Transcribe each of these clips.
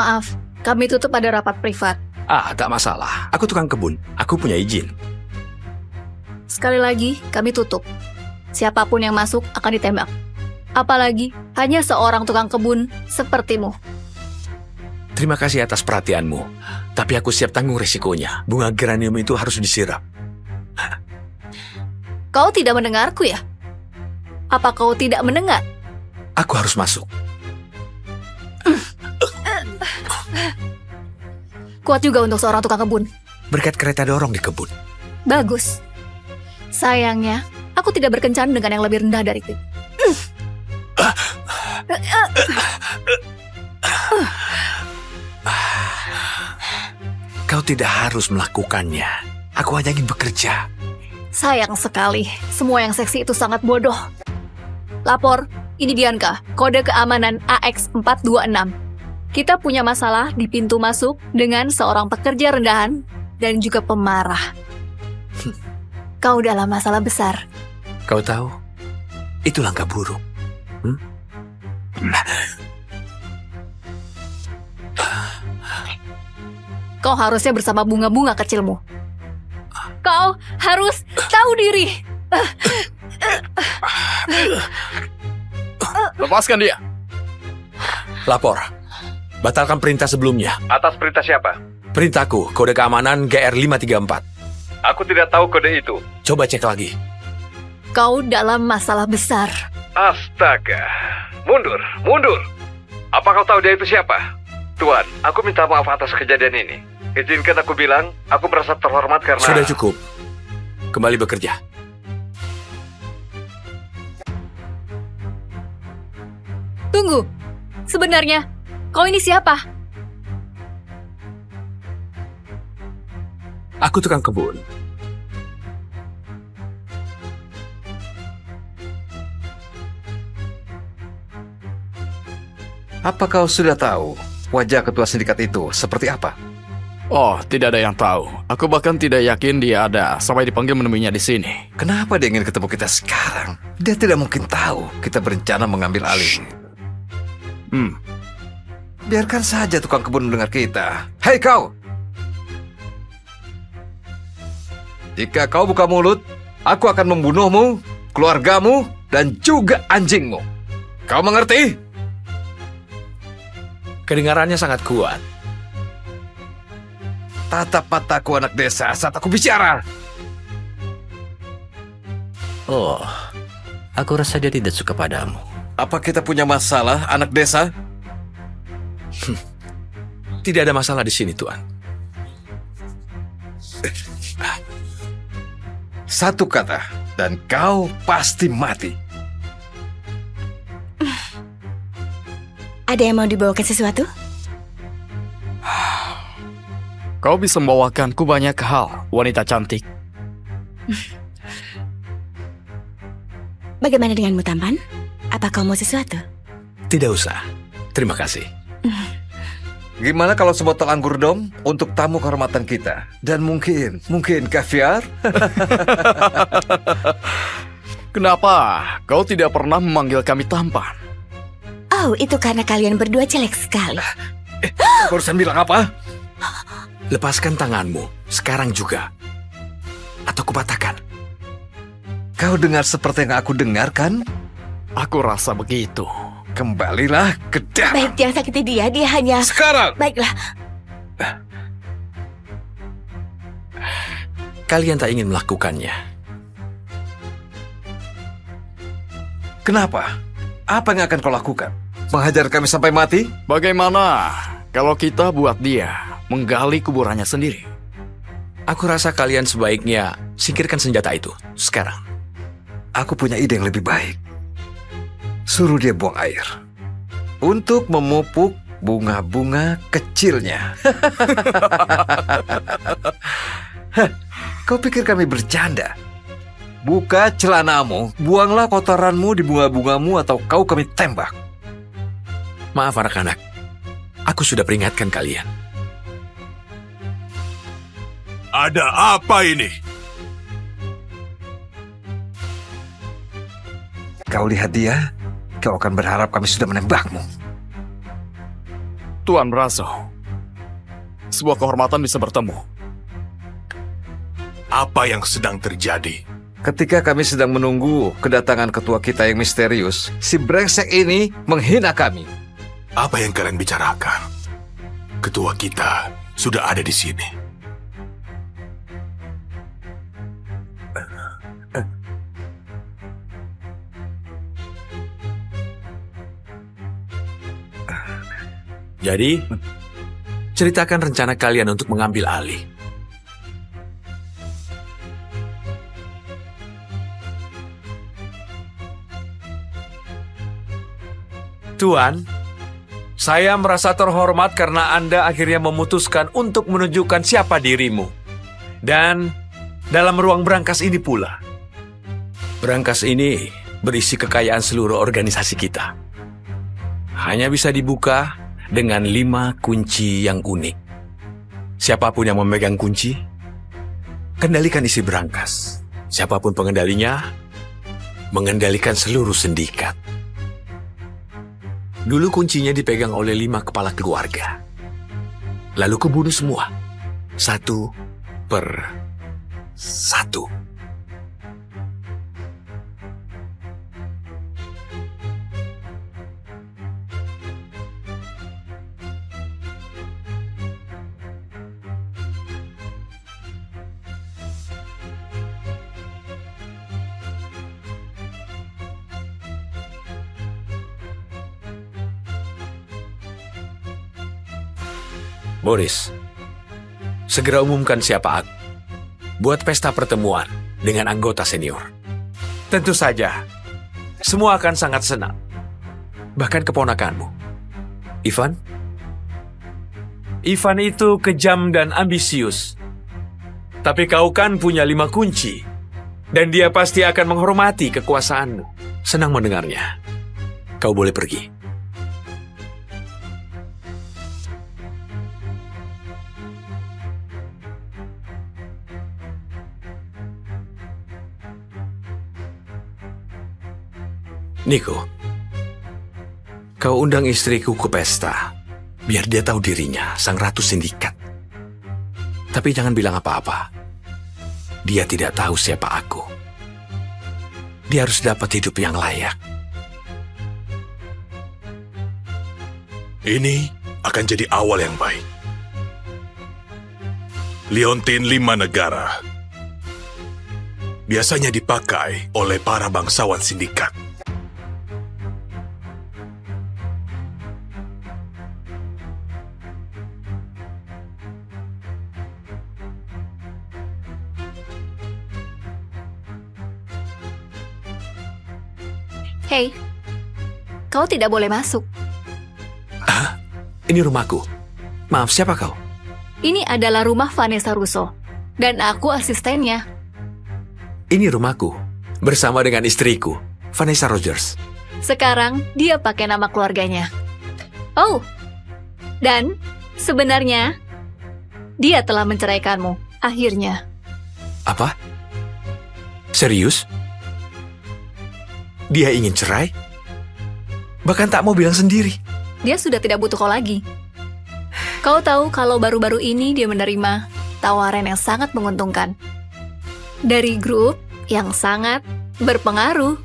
Maaf, kami tutup pada rapat privat. Tak masalah. Aku tukang kebun. Aku punya izin. Sekali lagi, kami tutup. Siapapun yang masuk akan ditembak. Apalagi hanya seorang tukang kebun sepertimu. Terima kasih atas perhatianmu. Tapi aku siap tanggung resikonya. Bunga geranium itu harus disiram. Kau tidak mendengarku ya? Apa kau tidak mendengar? Aku harus masuk. Kuat juga untuk seorang tukang kebun. Berkat kereta dorong di kebun. Bagus. Sayangnya, aku tidak berkencan dengan yang lebih rendah dari itu. Kau tidak harus melakukannya. Aku hanya ingin bekerja. Sayang sekali, semua yang seksi itu sangat bodoh. Lapor, ini Bianca, kode keamanan AX426. Kita punya masalah di pintu masuk dengan seorang pekerja rendahan dan juga pemarah. Kau dalam masalah besar. Kau tahu, itu langkah buruk. Kau harusnya bersama bunga-bunga kecilmu. Kau harus tahu diri. Lepaskan dia. Lapor. Batalkan perintah sebelumnya. Atas perintah siapa? Perintahku, kode keamanan GR534. Aku tidak tahu kode itu. Coba cek lagi. Kau dalam masalah besar. Astaga. Mundur, mundur. Apa kau tahu dia itu siapa? Tuan, aku minta maaf atas kejadian ini. Izinkan aku bilang, aku merasa terhormat karena... Sudah cukup. Kembali bekerja. Tunggu. Sebenarnya, kau ini siapa? Aku tukang kebun. Apa kau sudah tahu wajah ketua sindikat itu seperti apa? Oh, tidak ada yang tahu. Aku bahkan tidak yakin dia ada sampai dipanggil menemuinya di sini. Kenapa dia ingin ketemu kita sekarang? Dia tidak mungkin tahu kita berencana mengambil alih. Biarkan saja tukang kebun mendengar kita. Hei kau! Jika kau buka mulut, aku akan membunuhmu, keluargamu, dan juga anjingmu. Kau mengerti? Kedengarannya sangat kuat. Tatap mataku anak desa saat aku bicara. Oh, aku rasa dia tidak suka padamu. Apa kita punya masalah, anak desa? Tidak ada masalah di sini, Tuan. Satu kata, dan kau pasti mati. Ada yang mau dibawakan sesuatu? Kau bisa membawakanku banyak hal, wanita cantik. Bagaimana denganmu, tampan? Apa kau mau sesuatu? Tidak usah. Terima kasih. Gimana kalau sebotol anggur dom untuk tamu kehormatan kita? Dan mungkin kaviar? Kenapa kau tidak pernah memanggil kami tampan? Oh, itu karena kalian berdua jelek sekali. Barusan bilang apa? Lepaskan tanganmu. Sekarang juga. Atau kupatahkan. Kau dengar seperti yang aku dengarkan? Aku rasa begitu. Kembalilah ke dalam. Baik, jangan sakiti dia. Dia hanya... Sekarang! Baiklah. Kalian tak ingin melakukannya. Kenapa? Apa yang akan kau lakukan? Menghajar kami sampai mati? Bagaimana kalau kita buat dia menggali kuburannya sendiri? Aku rasa kalian sebaiknya singkirkan senjata itu sekarang. Aku punya ide yang lebih baik. Suruh dia buang air untuk memupuk bunga-bunga kecilnya. Kau pikir kami bercanda? Buka celanamu, buanglah kotoranmu di bunga-bungamu atau kau kami tembak. Maaf anak-anak, aku sudah peringatkan kalian. Ada apa ini? Kau lihat dia, kau akan berharap kami sudah menembakmu. Tuan merasa sebuah kehormatan bisa bertemu. Apa yang sedang terjadi? Ketika kami sedang menunggu kedatangan ketua kita yang misterius, si brengsek ini menghina kami. Apa yang kalian bicarakan? Ketua kita sudah ada di sini. Jadi, ceritakan rencana kalian untuk mengambil alih. Tuan, saya merasa terhormat karena Anda akhirnya memutuskan untuk menunjukkan siapa dirimu. Dan dalam ruang berangkas ini pula. Berangkas ini berisi kekayaan seluruh organisasi kita. Hanya bisa dibuka dengan 5 kunci yang unik. Siapapun yang memegang kunci, kendalikan isi berangkas. Siapapun pengendalinya, mengendalikan seluruh sindikat. Dulu kuncinya dipegang oleh 5 kepala keluarga. Lalu kubunuh semua. 1 per 1. Boris, segera umumkan siapa aku. Buat pesta pertemuan dengan anggota senior. Tentu saja, semua akan sangat senang. Bahkan keponakanmu. Ivan? Ivan itu kejam dan ambisius. Tapi kau kan punya 5 kunci. Dan dia pasti akan menghormati kekuasaanmu. Senang mendengarnya. Kau boleh pergi. Niko, kau undang istriku ke pesta, biar dia tahu dirinya sang ratu sindikat. Tapi jangan bilang apa-apa. Dia tidak tahu siapa aku. Dia harus dapat hidup yang layak. Ini akan jadi awal yang baik. Liontin 5 negara biasanya dipakai oleh para bangsawan sindikat. Hei, kau tidak boleh masuk. Ini rumahku. Maaf, siapa kau? Ini adalah rumah Vanessa Russo, dan aku asistennya. Ini rumahku, bersama dengan istriku, Vanessa Rogers. Sekarang dia pakai nama keluarganya. Oh, dan sebenarnya dia telah menceraikanmu, akhirnya. Apa? Serius? Dia ingin cerai? Bahkan tak mau bilang sendiri. Dia sudah tidak butuh kau lagi. Kau tahu kalau baru-baru ini dia menerima tawaran yang sangat menguntungkan. Dari grup yang sangat berpengaruh.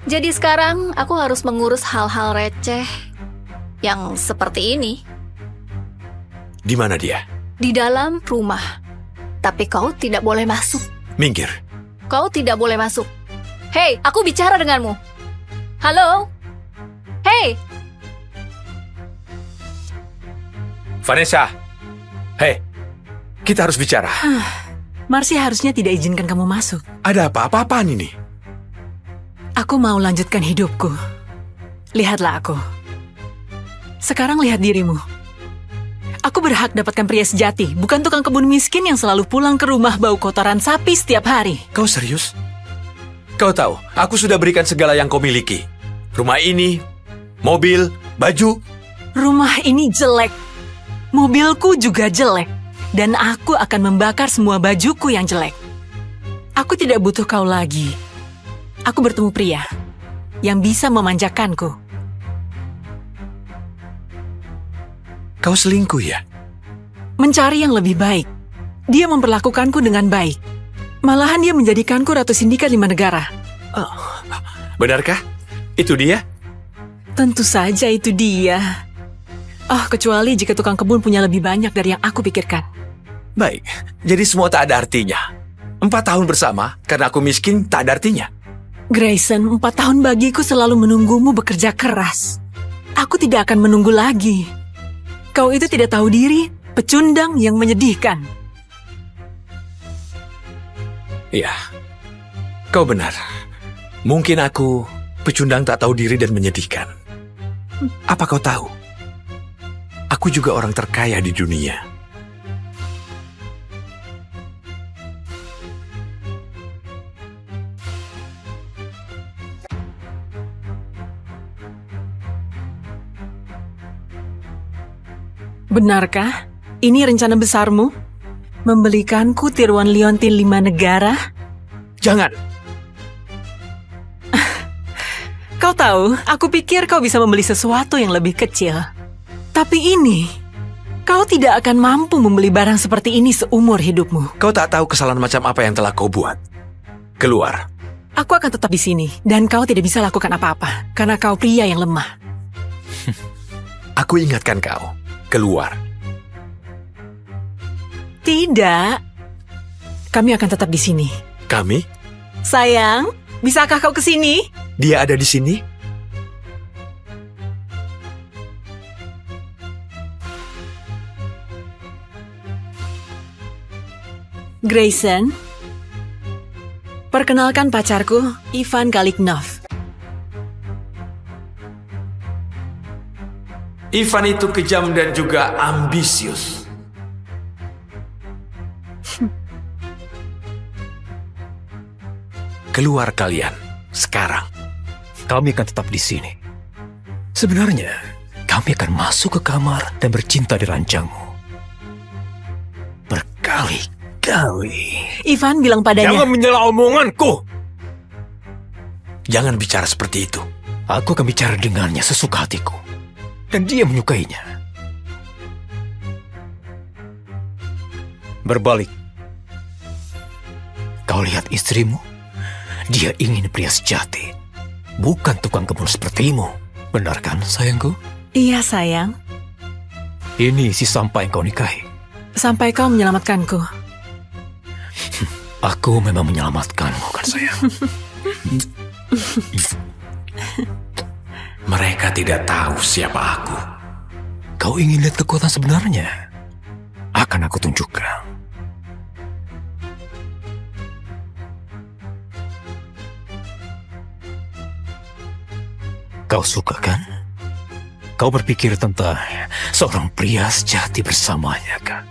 Jadi sekarang aku harus mengurus hal-hal receh yang seperti ini. Di mana dia? Di dalam rumah. Tapi kau tidak boleh masuk. Minggir. Kau tidak boleh masuk. Hei, aku bicara denganmu. Halo? Hei! Vanessa! Hei, kita harus bicara. Marcy harusnya tidak izinkan kamu masuk. Ada apa-apaan ini? Aku mau lanjutkan hidupku. Lihatlah aku. Sekarang lihat dirimu. Aku berhak dapatkan pria sejati, bukan tukang kebun miskin yang selalu pulang ke rumah bau kotoran sapi setiap hari. Kau serius? Kau tahu, aku sudah berikan segala yang kau miliki. Rumah ini, mobil, baju. Rumah ini jelek. Mobilku juga jelek. Dan aku akan membakar semua bajuku yang jelek. Aku tidak butuh kau lagi. Aku bertemu pria yang bisa memanjakanku. Kau selingkuh ya? Mencari yang lebih baik. Dia memperlakukanku dengan baik. Malahan dia menjadikanku Ratu Sindikat 5 negara. Benarkah? Itu dia? Tentu saja itu dia. Oh, kecuali jika tukang kebun punya lebih banyak dari yang aku pikirkan. Baik, jadi semua tak ada artinya. 4 tahun bersama, karena aku miskin tak ada artinya. Grayson, 4 tahun bagiku selalu menunggumu bekerja keras. Aku tidak akan menunggu lagi. Kau itu tidak tahu diri, pecundang yang menyedihkan. Iya, kau benar. Mungkin aku pecundang tak tahu diri dan menyedihkan. Apa kau tahu? Aku juga orang terkaya di dunia. Benarkah? Ini rencana besarmu? Membelikanku tiruan liontin 5 negara? Jangan! Kau tahu, aku pikir kau bisa membeli sesuatu yang lebih kecil. Tapi ini, kau tidak akan mampu membeli barang seperti ini seumur hidupmu. Kau tak tahu kesalahan macam apa yang telah kau buat. Keluar. Aku akan tetap di sini, dan kau tidak bisa lakukan apa-apa, karena kau pria yang lemah. Aku ingatkan kau. Keluar. Tidak. Kami akan tetap di sini. Kami? Sayang, bisakah kau ke sini? Dia ada di sini? Grayson, perkenalkan pacarku, Ivan Kaliknov. Ivan itu kejam dan juga ambisius. Keluar kalian, sekarang. Kami akan tetap di sini. Sebenarnya, kami akan masuk ke kamar dan bercinta di ranjangmu. Berkali-kali. Ivan bilang padanya, Jangan menyela omonganku! Jangan bicara seperti itu. Aku akan bicara dengannya sesuka hatiku. Dan dia menyukainya. Berbalik. Kau lihat istrimu? Dia ingin pria sejati. Bukan tukang kebun sepertimu. Benar kan, sayangku? iya sayang, Ini si sampai kau nikahi. sampai kau menyelamatkanku. Aku memang menyelamatkanmu kan, sayang? Mereka tidak tahu siapa aku. Kau ingin lihat kekuatan sebenarnya? Akan aku tunjukkan. Kau suka kan? Kau berpikir tentang seorang pria sejati bersamanya kan?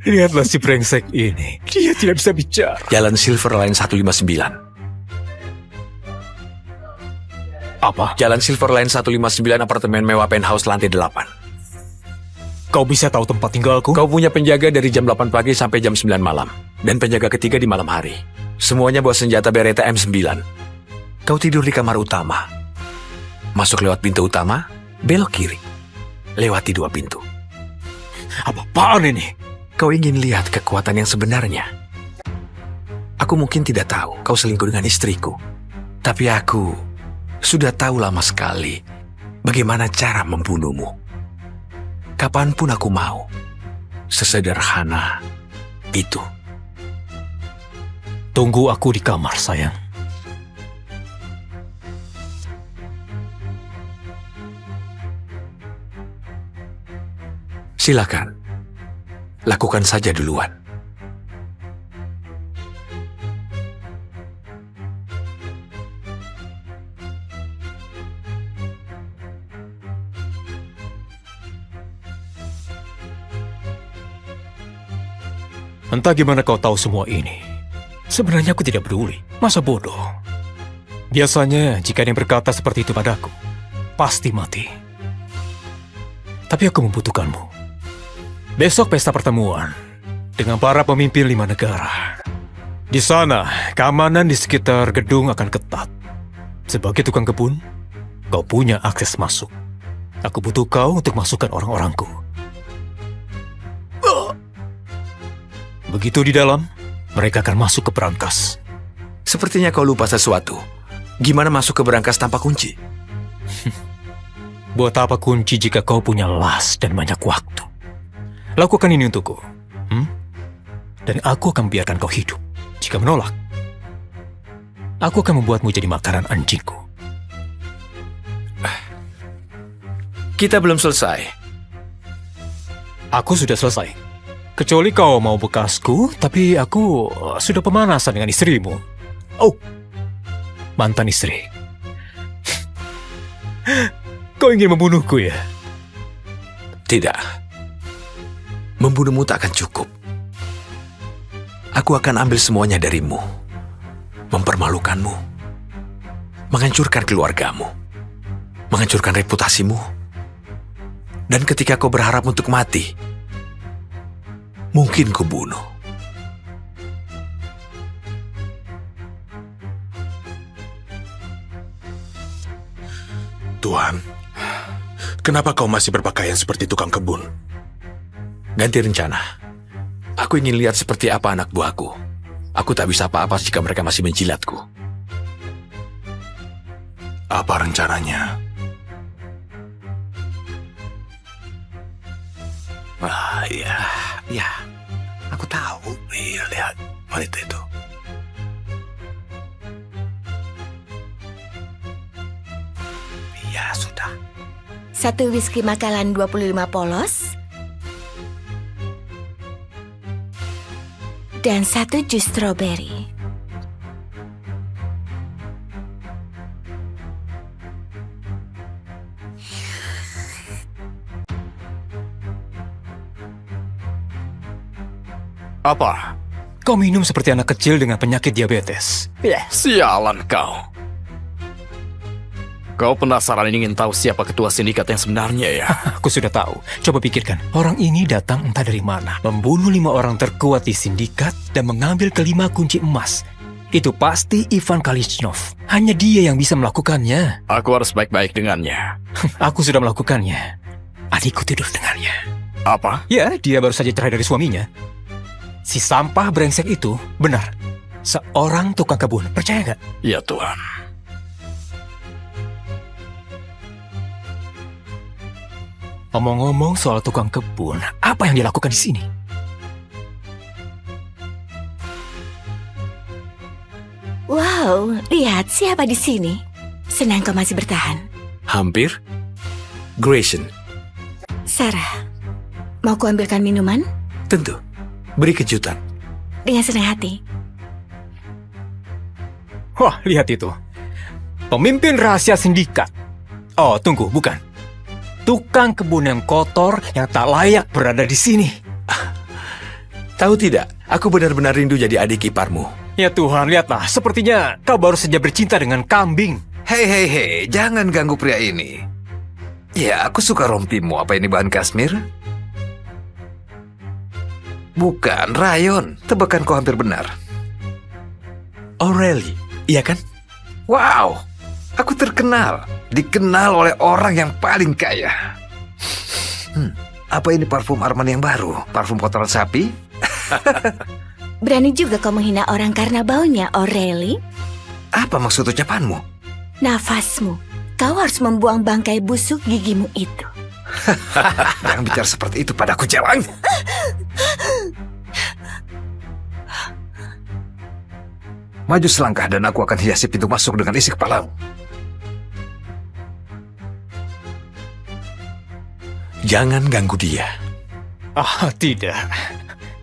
Lihatlah si brengsek ini. Dia tidak bisa bicara. Jalan Silver Line 159. Apa? Jalan Silver Line 159, apartemen mewah penthouse lantai 8. Kau bisa tahu tempat tinggalku? Kau punya penjaga dari jam 8 pagi sampai jam 9 malam. Dan penjaga ketiga di malam hari. Semuanya bawa senjata Beretta M9. Kau tidur di kamar utama. Masuk lewat pintu utama, belok kiri. Lewati 2 pintu. Apa-apaan ini? Kau ingin lihat kekuatan yang sebenarnya. Aku mungkin tidak tahu kau selingkuh dengan istriku. Tapi aku sudah tahu lama sekali bagaimana cara membunuhmu. Kapanpun aku mau. Sesederhana itu. Tunggu aku di kamar, sayang. Silakan. Lakukan saja duluan. Entah gimana kau tahu semua ini. Sebenarnya aku tidak peduli. Masa bodoh? Biasanya jika ada yang berkata seperti itu padaku, pasti mati. Tapi aku membutuhkanmu. Besok pesta pertemuan dengan para pemimpin 5 negara. Di sana, keamanan di sekitar gedung akan ketat. Sebagai tukang kebun, kau punya akses masuk. Aku butuh kau untuk masukkan orang-orangku. Begitu di dalam, mereka akan masuk ke berangkas. Sepertinya kau lupa sesuatu. Gimana masuk ke berangkas tanpa kunci? Buat apa kunci jika kau punya las dan banyak waktu? Lakukan ini untukku. Dan aku akan biarkan kau hidup. Jika menolak, aku akan membuatmu jadi makanan anjingku. Kita belum selesai. Aku sudah selesai. Kecuali kau mau bekasku, tapi aku sudah pemanasan dengan istrimu. Oh, mantan istri. Kau ingin membunuhku ya? Tidak. Membunuhmu tak akan cukup. Aku akan ambil semuanya darimu. Mempermalukanmu. Menghancurkan keluargamu. Menghancurkan reputasimu. Dan ketika kau berharap untuk mati, mungkin kau bunuh. Tuan, kenapa kau masih berpakaian seperti tukang kebun? Ganti rencana. Aku ingin lihat seperti apa anak buahku. Aku tak bisa apa-apa jika mereka masih menjilatku. Apa rencananya? Ya. Aku tahu. Iya, lihat wanita itu. Ya, sudah. 1 whisky Macallan 25 polos. Dan 1 jus strawberry. Apa? Kau minum seperti anak kecil dengan penyakit diabetes. Sialan kau. Kau penasaran ingin tahu siapa ketua sindikat yang sebenarnya ya? Aku sudah tahu. Coba pikirkan, orang ini datang entah dari mana, membunuh 5 orang terkuat di sindikat dan mengambil ke-5 kunci emas. Itu pasti Ivan Kalichnov. Hanya dia yang bisa melakukannya. Aku harus baik-baik dengannya. Aku sudah melakukannya. Adikku tidur dengannya. Apa? Ya, dia baru saja cerai dari suaminya. Si sampah brengsek itu, benar. Seorang tukang kebun, percaya nggak? Ya Tuhan. Ngomong-ngomong soal tukang kebun, apa yang dilakukan di sini? Wow, lihat siapa di sini. Senang kau masih bertahan. Hampir. Grayson. Sarah, mau kuambilkan minuman? Tentu. Beri kejutan. Dengan senang hati. Wah, lihat itu. Pemimpin rahasia sindikat. Oh, tunggu, bukan. Tukang kebun yang kotor yang tak layak berada di sini. Tahu tidak, aku benar-benar rindu jadi adik iparmu. Ya Tuhan, lihatlah. Sepertinya kau baru saja bercinta dengan kambing. Hei, jangan ganggu pria ini. Ya, aku suka rompimu. Apa ini bahan kasmir? Bukan, rayon. Tebakanku hampir benar. O'Reilly, iya kan? Wow, aku terkenal. Dikenal oleh orang yang paling kaya. Apa ini parfum Armani yang baru? Parfum kotoran sapi? Berani juga kau menghina orang karena baunya, O'Reilly? Apa maksud ucapanmu? Nafasmu. Kau harus membuang bangkai busuk gigimu itu. Jangan bicara seperti itu padaku, Jawang. Maju selangkah dan aku akan hiasi pintu masuk dengan isi kepalamu. Jangan ganggu dia. Ah, tidak.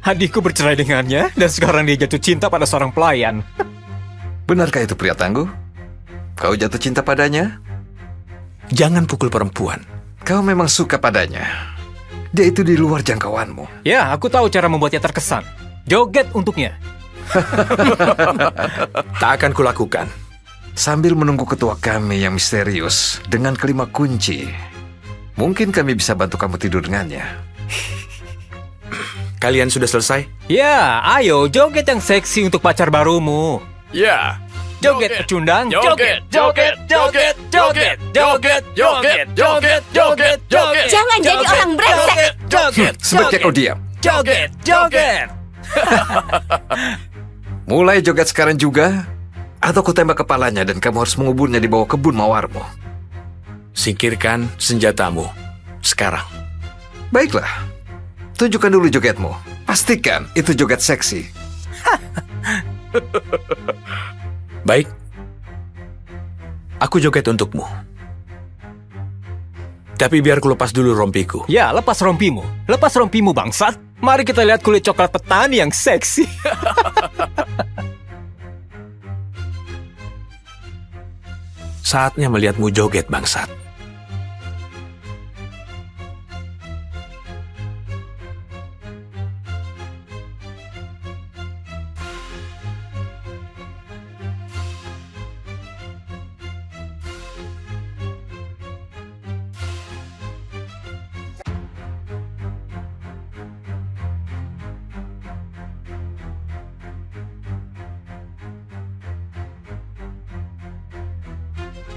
Adikku bercerai dengannya dan sekarang dia jatuh cinta pada seorang pelayan. Benarkah itu pria tangguh? Kau jatuh cinta padanya? Jangan pukul perempuan. Kau memang suka padanya. Dia itu di luar jangkauanmu. Ya, aku tahu cara membuatnya terkesan. Joget untuknya. Tak akan kulakukan. Sambil menunggu ketua kami yang misterius dengan ke-5 kunci, mungkin kami bisa bantu kamu tidur dengannya. Kalian sudah selesai? Ya, ayo joget yang seksi untuk pacar barumu. Ya, Joget pecundang. Joget, joget, joget, joget, joget, joget, joget, joget, joget. Jangan jadi orang brengsek. Joget, Sebaiknya kau diam. joget, joget. Mulai joget sekarang juga, atau ku tembak kepalanya dan kamu harus menguburnya di bawah kebun mawarmu. Singkirkan senjatamu sekarang. Baiklah, tunjukkan dulu jogetmu. Pastikan itu joget seksi. Baik. Aku joget untukmu. Tapi biar ku lepas dulu rompiku. Ya, lepas rompimu. Lepas rompimu, bangsat. Mari kita lihat kulit coklat petani yang seksi. Saatnya melihatmu joget, bangsat.